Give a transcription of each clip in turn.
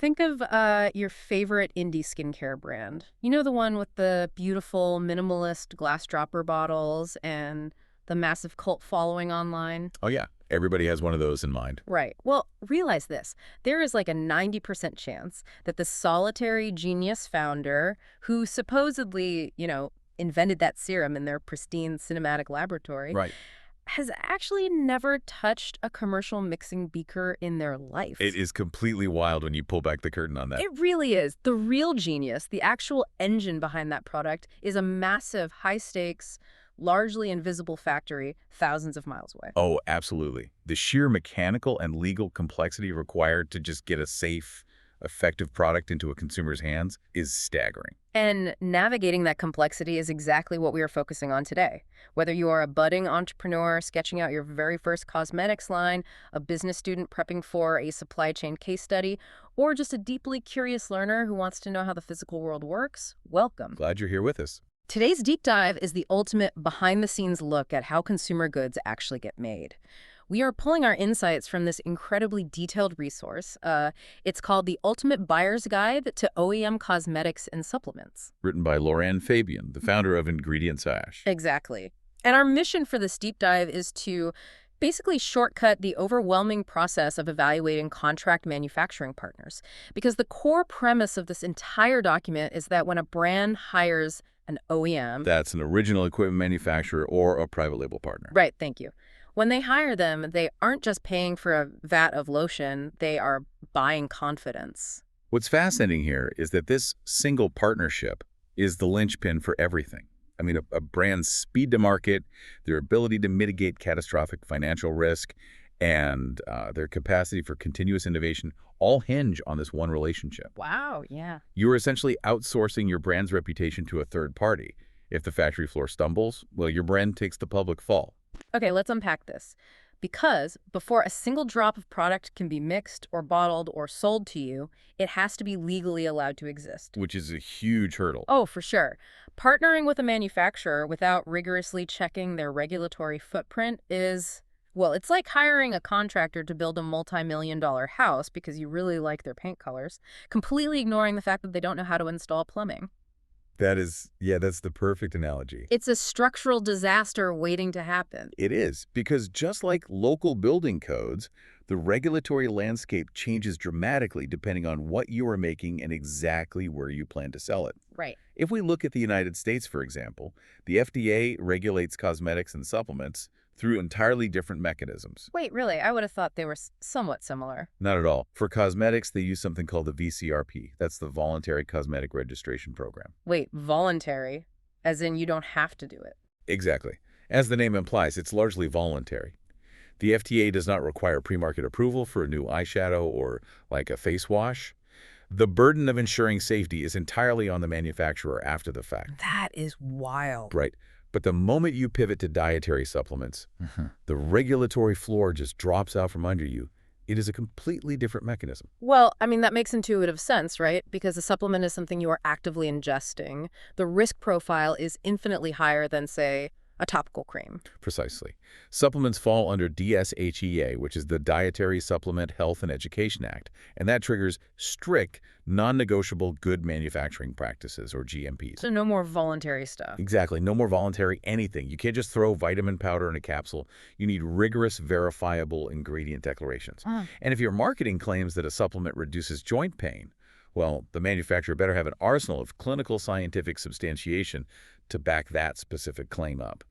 Think of your favorite indie skincare brand. You know, the one with the beautiful minimalist glass dropper bottles and the massive cult following online? Oh, yeah. Everybody has one of those in mind. Right. Well, realize this. There is like a 90% chance that the solitary genius founder who supposedly, invented that serum in their pristine cinematic laboratory Right. has actually never touched a commercial mixing beaker in their life. It is completely wild when you pull back the curtain on that. It really is. The real genius, the actual engine behind that product, is a massive, high-stakes, largely invisible factory thousands of miles away. Oh, absolutely. The sheer mechanical and legal complexity required to just get a safe, effective product into a consumer's hands is staggering. And navigating that complexity is exactly what we are focusing on today. Whether you are a budding entrepreneur sketching out your very first cosmetics line, a business student prepping for a supply chain case study, or just a deeply curious learner who wants to know how the physical world works, welcome. Glad you're here with us. Today's deep dive is the ultimate behind-the-scenes look at how consumer goods actually get made. We are pulling our insights from this incredibly detailed resource. It's called The Ultimate Buyer's Guide to OEM Cosmetics and Supplements. Written by Lorraine Fabian, the founder of Ingredientsage. Exactly. And our mission for this deep dive is to basically shortcut the overwhelming process of evaluating contract manufacturing partners. Because the core premise of this entire document is that when a brand hires an OEM... That's an original equipment manufacturer or a private label partner. Right, thank you. When they hire them, they aren't just paying for a vat of lotion, they are buying confidence. What's fascinating here is that this single partnership is the linchpin for everything. I mean, a brand's speed to market, their ability to mitigate catastrophic financial risk, and their capacity for continuous innovation all hinge on this one relationship. Wow, yeah. You are essentially outsourcing your brand's reputation to a third party. If the factory floor stumbles, well, your brand takes the public fall. Okay, let's unpack this. Because before a single drop of product can be mixed or bottled or sold to you, it has to be legally allowed to exist. Which is a huge hurdle. Oh, for sure. Partnering with a manufacturer without rigorously checking their regulatory footprint is, well, it's like hiring a contractor to build a multi-million-dollar house because you really like their paint colors, completely ignoring the fact that they don't know how to install plumbing. That's the perfect analogy. It's a structural disaster waiting to happen. It is, because just like local building codes, the regulatory landscape changes dramatically depending on what you are making and exactly where you plan to sell it. Right. If we look at the United States, for example, the FDA regulates cosmetics and supplements through entirely different mechanisms. Wait, really? I would have thought they were somewhat similar. Not at all. For cosmetics, they use something called the VCRP. That's the Voluntary Cosmetic Registration Program. Wait, voluntary? As in you don't have to do it? Exactly. As the name implies, it's largely voluntary. The FDA does not require pre-market approval for a new eyeshadow or like a face wash. The burden of ensuring safety is entirely on the manufacturer after the fact. That is wild. Right. But the moment you pivot to dietary supplements, the regulatory floor just drops out from under you. It is a completely different mechanism. Well, I mean, that makes intuitive sense, right? Because a supplement is something you are actively ingesting. The risk profile is infinitely higher than, say, a topical cream. Precisely. Supplements fall under DSHEA, which is the Dietary Supplement Health and Education Act, and that triggers strict, non-negotiable good manufacturing practices, or GMPs. So no more voluntary stuff. Exactly. No more voluntary anything. You can't just throw vitamin powder in a capsule. You need rigorous, verifiable ingredient declarations. And if your marketing claims that a supplement reduces joint pain, well, the manufacturer better have an arsenal of clinical scientific substantiation to back that specific claim up.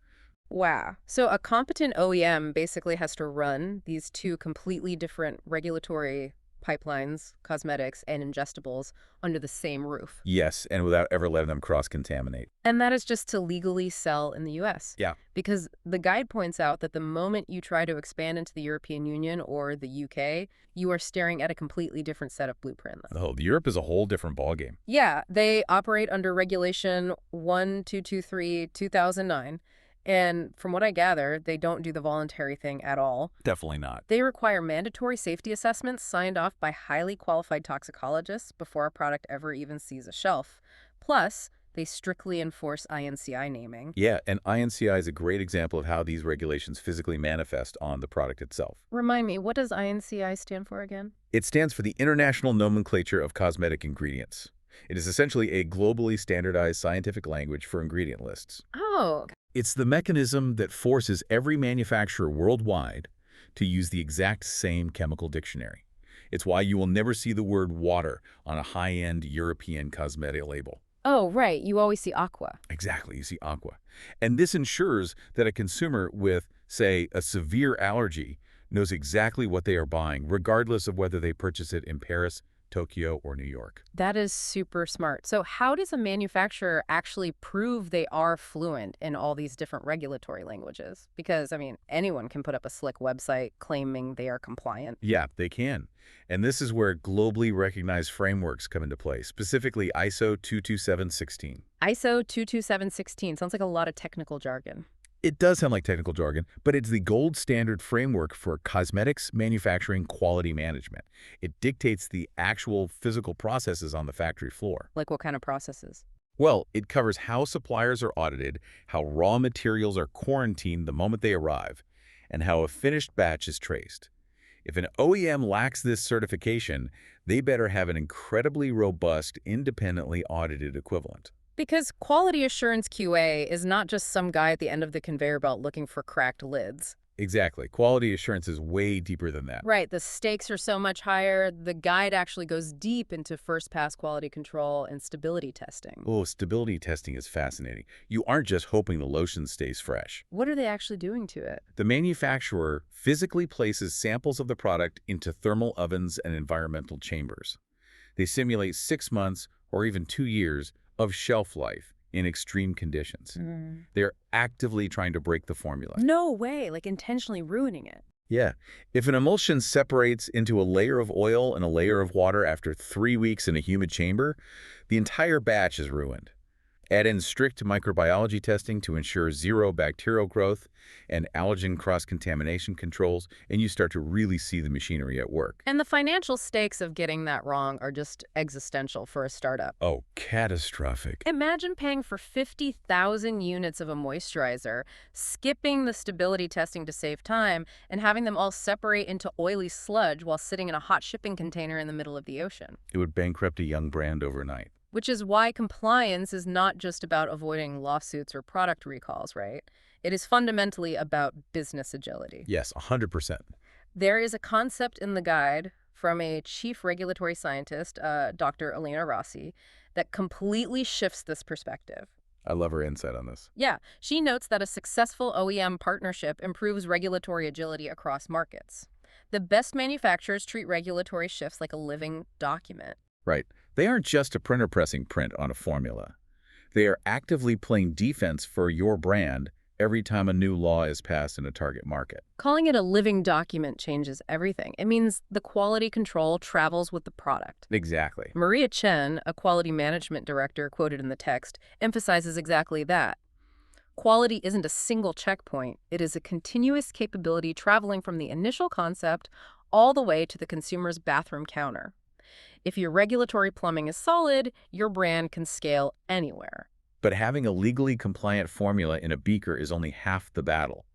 Wow. So a competent OEM basically has to run these two completely different regulatory pipelines, cosmetics, and ingestibles under the same roof. Yes, and without ever letting them cross-contaminate. And that is just to legally sell in the U.S. Yeah. Because the guide points out that the moment you try to expand into the European Union or the U.K., you are staring at a completely different set of blueprint. Oh, Europe is a whole different ballgame. Yeah, they operate under Regulation 1223/2009. And from what I gather, they don't do the voluntary thing at all. Definitely not. They require mandatory safety assessments signed off by highly qualified toxicologists before a product ever even sees a shelf. Plus, They strictly enforce INCI naming. Yeah, and INCI is a great example of how these regulations physically manifest on the product itself. Remind me, what does INCI stand for again? It stands for the International Nomenclature of Cosmetic Ingredients. It is essentially a globally standardized scientific language for ingredient lists. Oh, It's the mechanism that forces every manufacturer worldwide to use the exact same chemical dictionary. It's why you will never see the word water on a high-end European cosmetic label. oh, right. You always see aqua. Exactly, you see aqua. And this ensures that a consumer with, say, a severe allergy knows exactly what they are buying, regardless of whether they purchase it in Paris, Tokyo, or New York. That is super smart. So how does a manufacturer actually prove they are fluent in all these different regulatory languages? Because, I mean, anyone can put up a slick website claiming they are compliant. Yeah, they can. And this is where globally recognized frameworks come into play, specifically ISO 22716. ISO 22716 sounds like a lot of technical jargon. It does sound like technical jargon, but it's the gold standard framework for cosmetics manufacturing quality management. It dictates the actual physical processes on the factory floor. Like what kind of processes? Well, it covers how suppliers are audited, how raw materials are quarantined the moment they arrive, and how a finished batch is traced. If an OEM lacks this certification, they better have an incredibly robust, independently audited equivalent. Because quality assurance QA is not just some guy at the end of the conveyor belt looking for cracked lids. Exactly. Quality assurance is way deeper than that. Right, the stakes are so much higher. The guide actually goes deep into first-pass quality control and stability testing. Oh, stability testing is fascinating. You aren't just hoping the lotion stays fresh. What are they actually doing to it? The manufacturer physically places samples of the product into thermal ovens and environmental chambers. They simulate 6 months or even 2 years of shelf life in extreme conditions. They're actively trying to break the formula. No way, like intentionally ruining it. Yeah. If an emulsion separates into a layer of oil and a layer of water after 3 weeks in a humid chamber, the entire batch is ruined. Add in strict microbiology testing to ensure zero bacterial growth and allergen cross-contamination controls, and you start to really see the machinery at work. And the financial stakes of getting that wrong are just existential for a startup. Oh, catastrophic. Imagine paying for 50,000 units of a moisturizer, skipping the stability testing to save time, and having them all separate into oily sludge while sitting in a hot shipping container in the middle of the ocean. It would bankrupt a young brand overnight. Which is why compliance is not just about avoiding lawsuits or product recalls, right? It is fundamentally about business agility. Yes, 100%. There is a concept in the guide from a chief regulatory scientist, Dr. Elena Rossi, that completely shifts this perspective. I love her insight on this. Yeah, she notes that a successful OEM partnership improves regulatory agility across markets. The best manufacturers treat regulatory shifts like a living document. Right. They aren't just a printer pressing print on a formula. They are actively playing defense for your brand every time a new law is passed in a target market. Calling it a living document changes everything. It means the quality control travels with the product. Exactly. Maria Chen, a quality management director quoted in the text, emphasizes exactly that. Quality isn't a single checkpoint. It is a continuous capability traveling from the initial concept all the way to the consumer's bathroom counter. If your regulatory plumbing is solid, your brand can scale anywhere. But having a legally compliant formula in a beaker is only half the battle.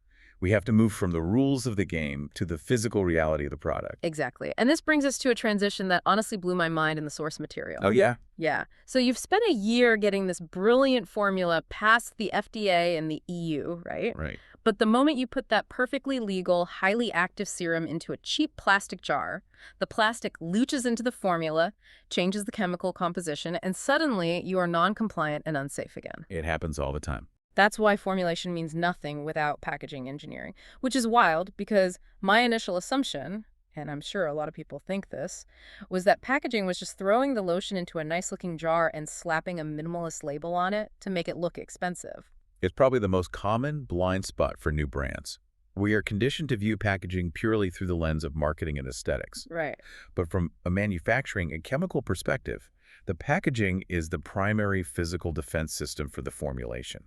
We have to move from the rules of the game to the physical reality of the product. Exactly. And this brings us to a transition that honestly blew my mind in the source material. Oh, yeah? Yeah. So you've spent a year getting this brilliant formula past the FDA and the EU, right? Right. But the moment you put that perfectly legal, highly active serum into a cheap plastic jar, the plastic leaches into the formula, changes the chemical composition, and suddenly you are non-compliant and unsafe again. It happens all the time. That's why formulation means nothing without packaging engineering, which is wild because my initial assumption, and I'm sure a lot of people think this, was that packaging was just throwing the lotion into a nice-looking jar and slapping a minimalist label on it to make it look expensive. It's probably the most common blind spot for new brands. We are conditioned to view packaging purely through the lens of marketing and aesthetics. Right. But from a manufacturing and chemical perspective, the packaging is the primary physical defense system for the formulation.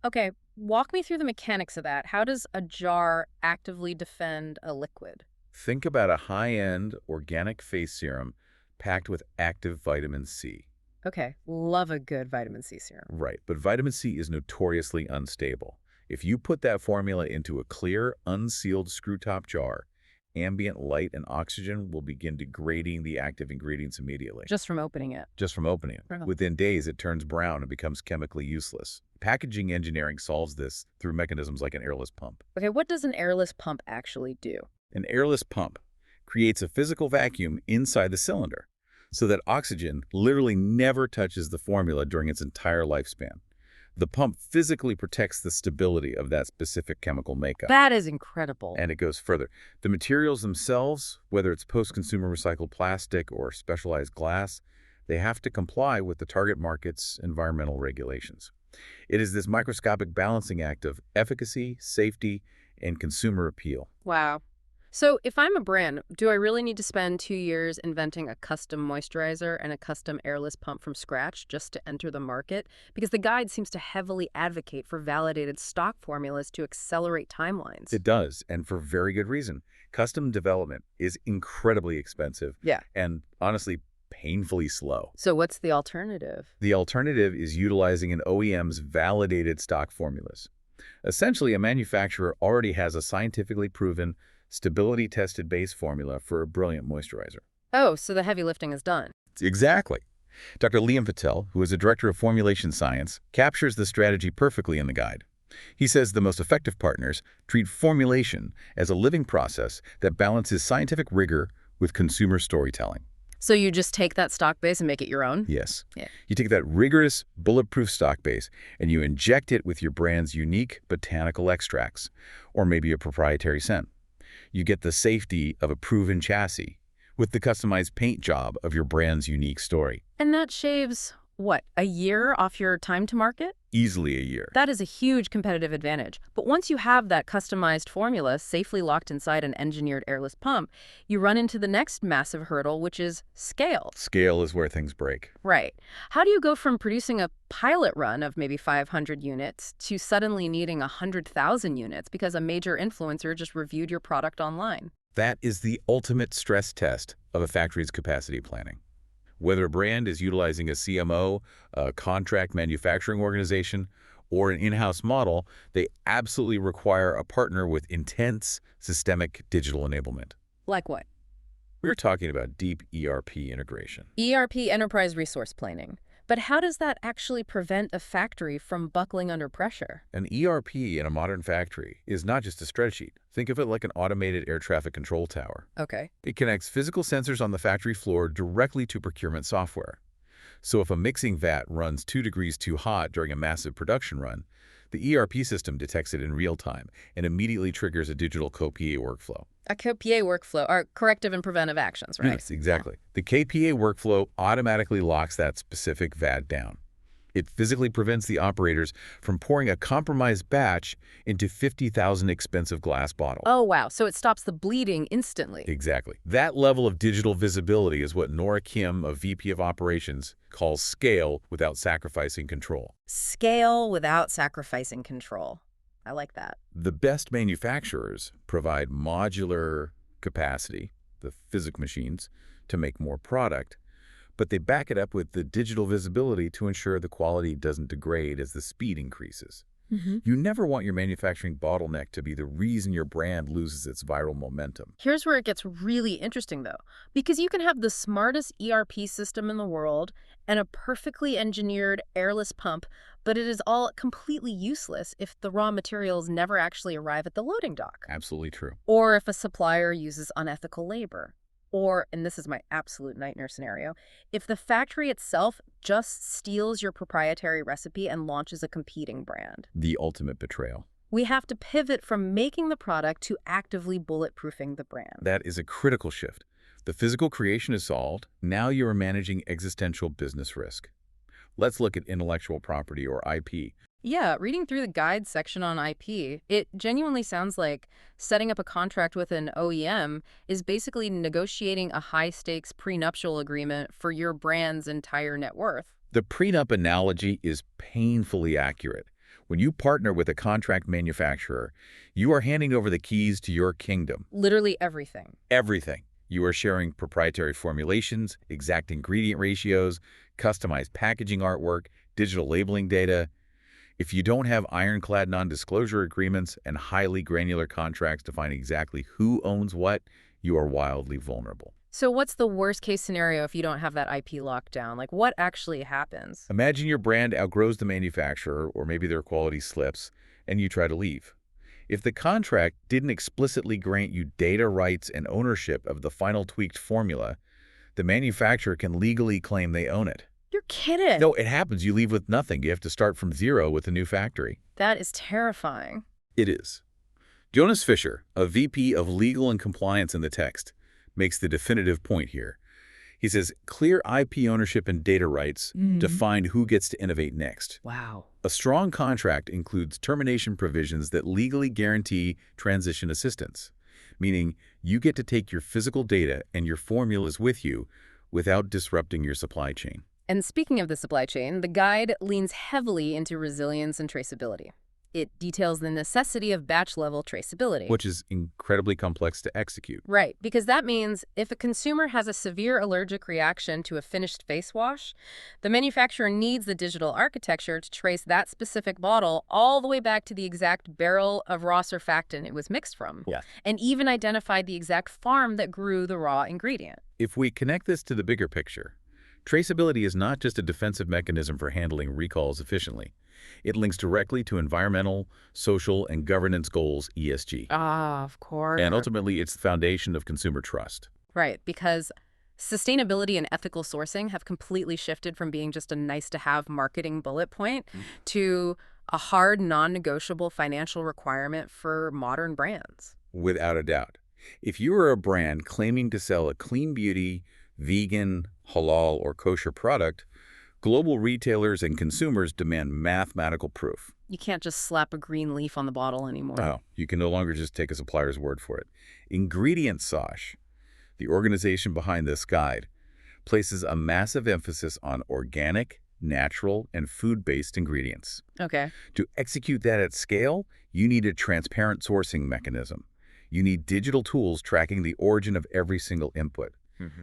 Okay, walk me through the mechanics of that. How does a jar actively defend a liquid? Think about a high-end organic face serum packed with active vitamin C. Okay, love a good vitamin C serum. Right, but vitamin C is notoriously unstable. If you put that formula into a clear, unsealed screw-top jar, ambient light and oxygen will begin degrading the active ingredients immediately. Just from opening it. Just from opening it. Really? Within days, it turns brown and becomes chemically useless. Packaging engineering solves this through mechanisms like an airless pump. Okay, what does an airless pump actually do? An airless pump creates a physical vacuum inside the cylinder so that oxygen literally never touches the formula during its entire lifespan. The pump physically protects the stability of that specific chemical makeup. That is incredible. And it goes further. The materials themselves, whether it's post-consumer recycled plastic or specialized glass, they have to comply with the target market's environmental regulations. It is this microscopic balancing act of efficacy, safety, and consumer appeal. Wow. So if I'm a brand, do I really need to spend 2 years inventing a custom moisturizer and a custom airless pump from scratch just to enter the market? Because the guide seems to heavily advocate for validated stock formulas to accelerate timelines. It does, and for very good reason. Custom development is incredibly expensive. Yeah. And honestly, painfully slow. So what's the alternative? The alternative is utilizing an OEM's validated stock formulas. Essentially, a manufacturer already has a scientifically proven, stability-tested base formula for a brilliant moisturizer. Oh, so the heavy lifting is done. Exactly. Dr. Liam Patel, who is a director of formulation science, captures the strategy perfectly in the guide. He says the most effective partners treat formulation as a living process that balances scientific rigor with consumer storytelling. So you just take that stock base and make it your own? Yes. Yeah. You take that rigorous, bulletproof stock base and you inject it with your brand's unique botanical extracts, or maybe a proprietary scent. You get the safety of a proven chassis with the customized paint job of your brand's unique story. And that shaves, what, a year off your time to market? Easily a year. That is a huge competitive advantage. But once you have that customized formula safely locked inside an engineered airless pump, you run into the next massive hurdle, which is scale. Scale is where things break. Right. How do you go from producing a pilot run of maybe 500 units to suddenly needing 100,000 units because a major influencer just reviewed your product online? That is the ultimate stress test of a factory's capacity planning. Whether a brand is utilizing a CMO, a contract manufacturing organization, or an in-house model, they absolutely require a partner with intense systemic digital enablement. Like what? We're talking about deep ERP integration. ERP, enterprise resource planning. But how does that actually prevent a factory from buckling under pressure? An ERP in a modern factory is not just a spreadsheet. Think of it like an automated air traffic control tower. Okay. It connects physical sensors on the factory floor directly to procurement software. So if a mixing vat runs 2 degrees too hot during a massive production run, the ERP system detects it in real time and immediately triggers a digital KPA workflow. A KPA workflow are corrective and preventive actions, right? Yes, exactly. The KPA workflow automatically locks that specific vat down. It physically prevents the operators from pouring a compromised batch into 50,000 expensive glass bottles. Oh, wow. So it stops the bleeding instantly. Exactly. That level of digital visibility is what Nora Kim, a VP of Operations, calls scale without sacrificing control. Scale without sacrificing control. I like that. The best manufacturers provide modular capacity, the physical machines, to make more product, but they back it up with the digital visibility to ensure the quality doesn't degrade as the speed increases. You never want your manufacturing bottleneck to be the reason your brand loses its viral momentum. Here's where it gets really interesting, though, because you can have the smartest ERP system in the world and a perfectly engineered airless pump, but it is all completely useless if the raw materials never actually arrive at the loading dock. Absolutely true. Or if a supplier uses unethical labor. Or, and this is my absolute nightmare scenario, if the factory itself just steals your proprietary recipe and launches a competing brand. The ultimate betrayal. We have to pivot from making the product to actively bulletproofing the brand. That is a critical shift. The physical creation is solved. Now you are managing existential business risk. Let's look at intellectual property, or IP. Yeah, reading through the guide section on IP, it genuinely sounds like setting up a contract with an OEM is basically negotiating a high-stakes prenuptial agreement for your brand's entire net worth. The prenup analogy is painfully accurate. When you partner with a contract manufacturer, you are handing over the keys to your kingdom. Literally everything. Everything. You are sharing proprietary formulations, exact ingredient ratios, customized packaging artwork, digital labeling data. If you don't have ironclad non-disclosure agreements and highly granular contracts defining exactly who owns what, you are wildly vulnerable. So what's the worst case scenario if you don't have that IP locked down? Like, what actually happens? Imagine your brand outgrows the manufacturer, or maybe their quality slips, and you try to leave. If the contract didn't explicitly grant you data rights and ownership of the final tweaked formula, the manufacturer can legally claim they own it. You're kidding. No, it happens. You leave with nothing. You have to start from zero with a new factory. That is terrifying. It is. Jonas Fisher, a VP of Legal and Compliance in the text, makes the definitive point here. He says, clear IP ownership and data rights define who gets to innovate next. Wow. A strong contract includes termination provisions that legally guarantee transition assistance, meaning you get to take your physical data and your formulas with you without disrupting your supply chain. And speaking of the supply chain, the guide leans heavily into resilience and traceability. It details the necessity of batch-level traceability. Which is incredibly complex to execute. Right, because that means if a consumer has a severe allergic reaction to a finished face wash, the manufacturer needs the digital architecture to trace that specific bottle all the way back to the exact barrel of raw surfactant it was mixed from. Yeah. And even identify the exact farm that grew the raw ingredient. If we connect this to the bigger picture, traceability is not just a defensive mechanism for handling recalls efficiently. It links directly to environmental, social, and governance goals, ESG. Ah, of course. And ultimately, it's the foundation of consumer trust. Right, because sustainability and ethical sourcing have completely shifted from being just a nice-to-have marketing bullet point to a hard, non-negotiable financial requirement for modern brands. Without a doubt. If you are a brand claiming to sell a clean beauty, vegan, halal, or kosher product, global retailers and consumers demand mathematical proof. You can't just slap a green leaf on the bottle anymore. Oh, you can no longer just take a supplier's word for it. Ingredientsage, the organization behind this guide, places a massive emphasis on organic, natural, and food-based ingredients. Okay. To execute that at scale, you need a transparent sourcing mechanism. You need digital tools tracking the origin of every single input.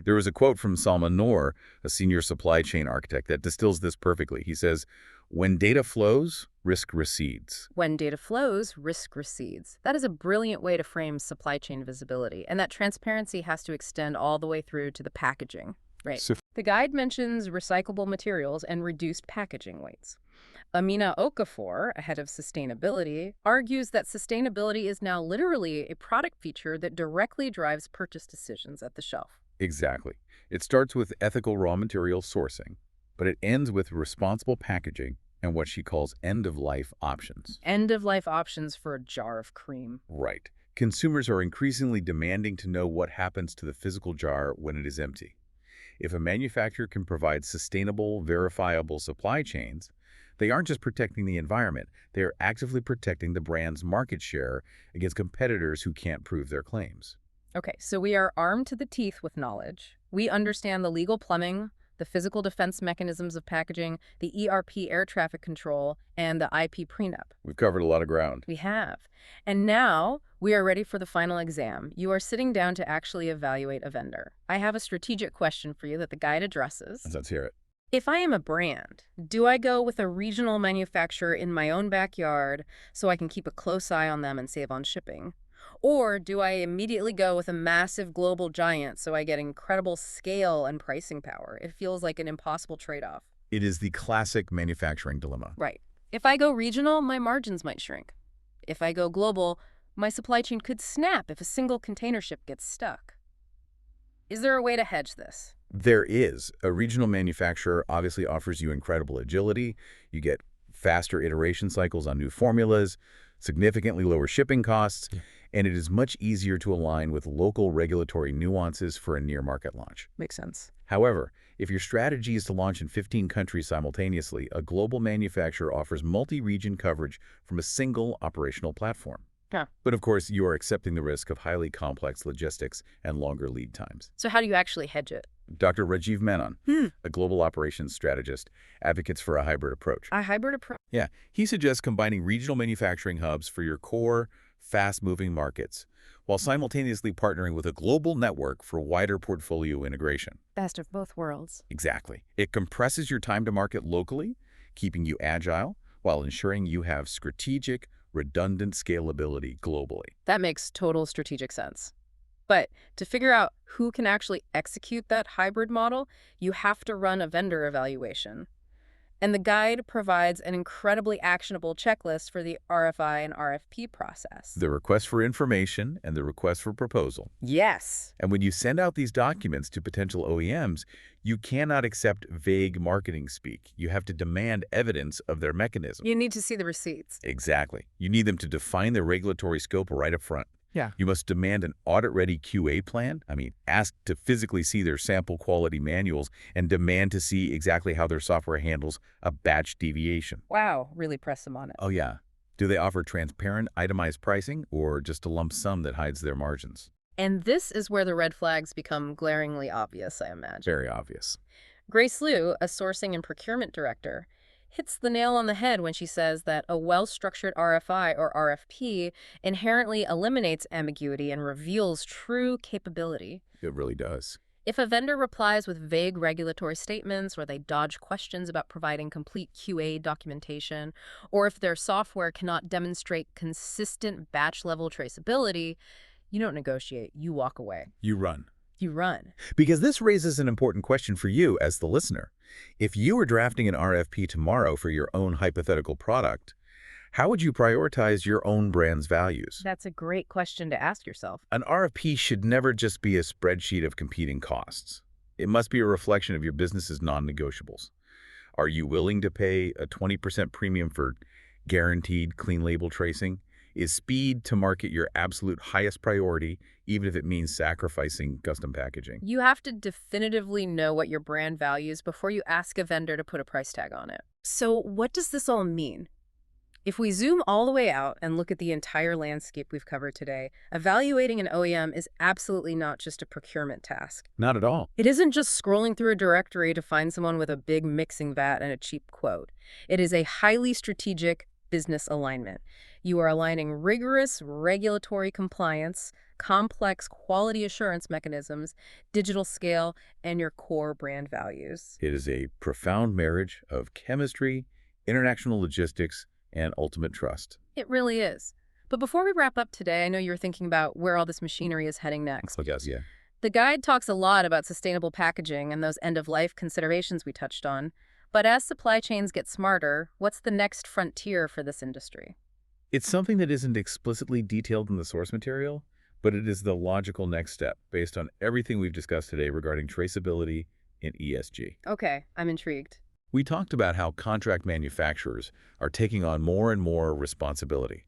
There was a quote from Salman Noor, a senior supply chain architect, that distills this perfectly. He says, when data flows, risk recedes. When data flows, risk recedes. That is a brilliant way to frame supply chain visibility, and that transparency has to extend all the way through to the packaging. Right. The guide mentions recyclable materials and reduced packaging weights. Amina Okafor, a head of sustainability, argues that sustainability is now literally a product feature that directly drives purchase decisions at the shelf. Exactly. It starts with ethical raw material sourcing, but it ends with responsible packaging and what she calls end-of-life options. End-of-life options for a jar of cream. Right. Consumers are increasingly demanding to know what happens to the physical jar when it is empty. If a manufacturer can provide sustainable, verifiable supply chains, they aren't just protecting the environment, they are actively protecting the brand's market share against competitors who can't prove their claims. Okay, so we are armed to the teeth with knowledge. We understand the legal plumbing, the physical defense mechanisms of packaging, the ERP air traffic control, and the IP prenup. We've covered a lot of ground. We have. And now we are ready for the final exam. You are sitting down to actually evaluate a vendor. I have a strategic question for you that the guide addresses. Let's hear it. If I am a brand, do I go with a regional manufacturer in my own backyard so I can keep a close eye on them and save on shipping? Or do I immediately go with a massive global giant so I get incredible scale and pricing power? It feels like an impossible trade-off. It is the classic manufacturing dilemma. Right. If I go regional, my margins might shrink. If I go global, my supply chain could snap if a single container ship gets stuck. Is there a way to hedge this? There is. A regional manufacturer obviously offers you incredible agility. You get faster iteration cycles on new formulas, significantly lower shipping costs, and it is much easier to align with local regulatory nuances for a near-market launch. Makes sense. However, if your strategy is to launch in 15 countries simultaneously, a global manufacturer offers multi-region coverage from a single operational platform. Yeah. But of course, you are accepting the risk of highly complex logistics and longer lead times. So how do you actually hedge it? Dr. Rajiv Menon, a global operations strategist, advocates for a hybrid approach. A hybrid approach? Yeah, he suggests combining regional manufacturing hubs for your core fast-moving markets, while simultaneously partnering with a global network for wider portfolio integration. Best of both worlds. Exactly. It compresses your time to market locally, keeping you agile, while ensuring you have strategic, redundant scalability globally. That makes total strategic sense. But to figure out who can actually execute that hybrid model, you have to run a vendor evaluation. And the guide provides an incredibly actionable checklist for the RFI and RFP process. The request for information and the request for proposal. Yes. And when you send out these documents to potential OEMs, you cannot accept vague marketing speak. You have to demand evidence of their mechanism. You need to see the receipts. Exactly. You need them to define the regulatory scope right up front. Yeah. You must demand an audit-ready QA plan. Ask to physically see their sample quality manuals and demand to see exactly how their software handles a batch deviation. Wow, really press them on it. Oh, yeah. Do they offer transparent, itemized pricing or just a lump sum that hides their margins? And this is where the red flags become glaringly obvious, I imagine. Very obvious. Grace Liu, a sourcing and procurement director, hits the nail on the head when she says that a well-structured RFI or RFP inherently eliminates ambiguity and reveals true capability. It really does. If a vendor replies with vague regulatory statements, or they dodge questions about providing complete QA documentation, or if their software cannot demonstrate consistent batch-level traceability, you don't negotiate, you walk away. You run. You run. Because this raises an important question for you as the listener. If you were drafting an RFP tomorrow for your own hypothetical product, how would you prioritize your own brand's values? That's a great question to ask yourself. An RFP should never just be a spreadsheet of competing costs. It must be a reflection of your business's non-negotiables. Are you willing to pay a 20% premium for guaranteed clean label tracing? Is speed to market your absolute highest priority, even if it means sacrificing custom packaging? You have to definitively know what your brand values before you ask a vendor to put a price tag on it. So what does this all mean? If we zoom all the way out and look at the entire landscape we've covered today, evaluating an OEM is absolutely not just a procurement task. Not at all. It isn't just scrolling through a directory to find someone with a big mixing vat and a cheap quote. It is a highly strategic business alignment. You are aligning rigorous regulatory compliance, complex quality assurance mechanisms, digital scale, and your core brand values. It is a profound marriage of chemistry, international logistics, and ultimate trust. It really is. But before we wrap up today, I know you're thinking about where all this machinery is heading next. I guess, yeah. The guide talks a lot about sustainable packaging and those end-of-life considerations we touched on. But as supply chains get smarter, what's the next frontier for this industry? It's something that isn't explicitly detailed in the source material, but it is the logical next step based on everything we've discussed today regarding traceability and ESG. Okay, I'm intrigued. We talked about how contract manufacturers are taking on more and more responsibility,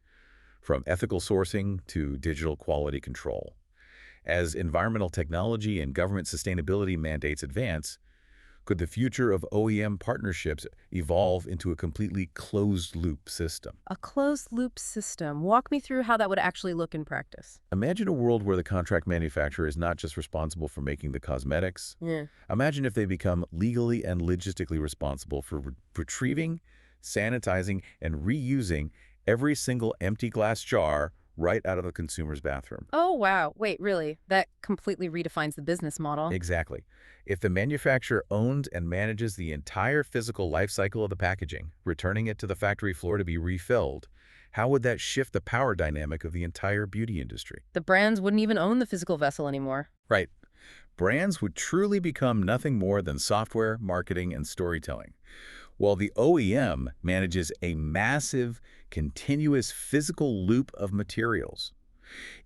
from ethical sourcing to digital quality control. As environmental technology and government sustainability mandates advance, could the future of OEM partnerships evolve into a completely closed-loop system? A closed-loop system. Walk me through how that would actually look in practice. Imagine a world where the contract manufacturer is not just responsible for making the cosmetics. Yeah. Imagine if they become legally and logistically responsible for retrieving, sanitizing, and reusing every single empty glass jar right out of the consumer's bathroom. Oh, wow. Wait, really? That completely redefines the business model. Exactly. If the manufacturer owns and manages the entire physical life cycle of the packaging, returning it to the factory floor to be refilled, how would that shift the power dynamic of the entire beauty industry? The brands wouldn't even own the physical vessel anymore. Right. Brands would truly become nothing more than software, marketing, and storytelling, while the OEM manages a massive, continuous physical loop of materials.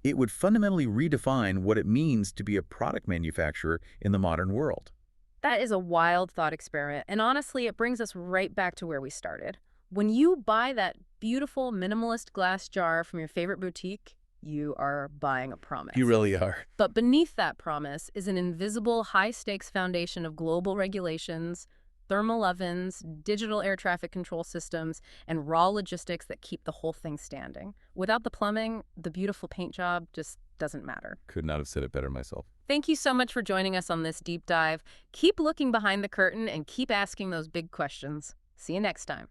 It would fundamentally redefine what it means to be a product manufacturer in the modern world. That is a wild thought experiment, and honestly, it brings us right back to where we started. When you buy that beautiful minimalist glass jar from your favorite boutique, you are buying a promise. You really are. But beneath that promise is an invisible, high-stakes foundation of global regulations, thermal ovens, digital air traffic control systems, and raw logistics that keep the whole thing standing. Without the plumbing, the beautiful paint job just doesn't matter. Could not have said it better myself. Thank you so much for joining us on this deep dive. Keep looking behind the curtain and keep asking those big questions. See you next time.